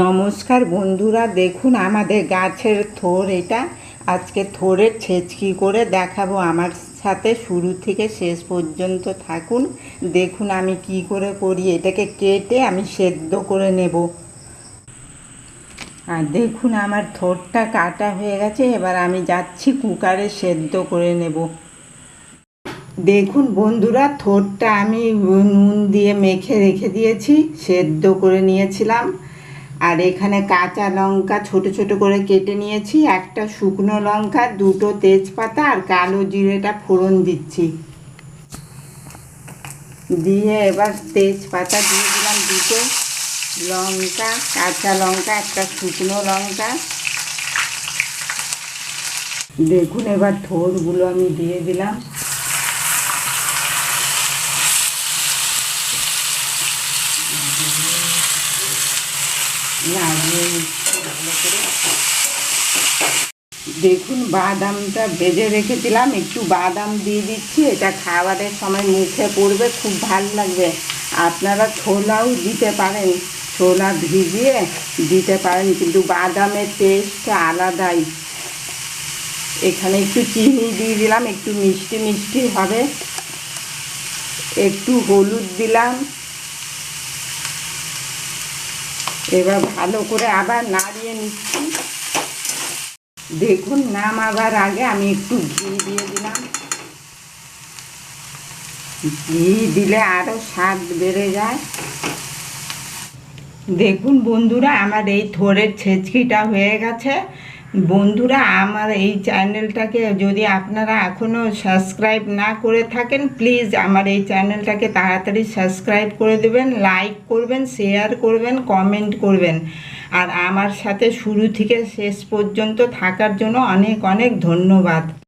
নমস্কার বন্ধুরা, দেখুন আমাদের গাছের থোড়। এটা আজকে থোড়ের ছেচকি করে দেখাবো। আমার সাথে শুরু থেকে শেষ পর্যন্ত থাকুন। দেখুন আমি কি করে করি। এটাকে কেটে আমি সেদ্ধ করে নেব। আর দেখুন আমার থোড়টা কাটা হয়ে গেছে। এবার আমি যাচ্ছি কুকারে সেদ্ধ করে নেব। দেখুন বন্ধুরা, থোড়টা আমি নুন দিয়ে মেখে রেখে দিয়েছি, সেদ্ধ করে নিয়েছিলাম। আর এখানে কাঁচা লঙ্কা ছোট ছোট করে কেটে নিয়েছি, একটা শুকনো লঙ্কা, দুটো তেজপাতা আর কালো জিরেটা ফোড়ন দিচ্ছি। দিয়ে এবার তেজপাতা দিয়ে দিলাম দুটো, লঙ্কা, কাঁচা লঙ্কা, একটা শুকনো লঙ্কা। দেখুন এবার থোড়গুলো আমি দিয়ে দিলাম। দেখুন বাদামটা ভেজে রেখেছিলাম, একটু বাদাম দিয়ে দিচ্ছি। এটা খাবারের সময় মুখে পড়বে, খুব ভালো লাগবে। আপনারা ছোলাও দিতে পারেন, ছোলা ভিজিয়ে দিতে পারেন, কিন্তু বাদামের টেস্ট আলাদাই। এখানে একটু চিনি দিয়ে দিলাম, একটু মিষ্টি মিষ্টি হবে। একটু হলুদ দিলাম। এবার ভালো করে আবার নাড়িয়ে নিচ্ছি। দেখুন নামাবার আগে আমি একটু ঘি দিয়ে দিলাম। ঘি দিলে আরও স্বাদ বেড়ে যায়। দেখুন বন্ধুরা, আমার এই থোড়ের ছেচকিটা হয়ে গেছে। বন্ধুরা, আমার এই চ্যানেলটাকে যদি আপনারা এখনও সাবস্ক্রাইব না করে থাকেন, প্লিজ আমার এই চ্যানেলটাকে তাড়াতাড়ি সাবস্ক্রাইব করে দেবেন, লাইক করবেন, শেয়ার করবেন, কমেন্ট করবেন। আর আমার সাথে শুরু থেকে শেষ পর্যন্ত থাকার জন্য অনেক অনেক ধন্যবাদ।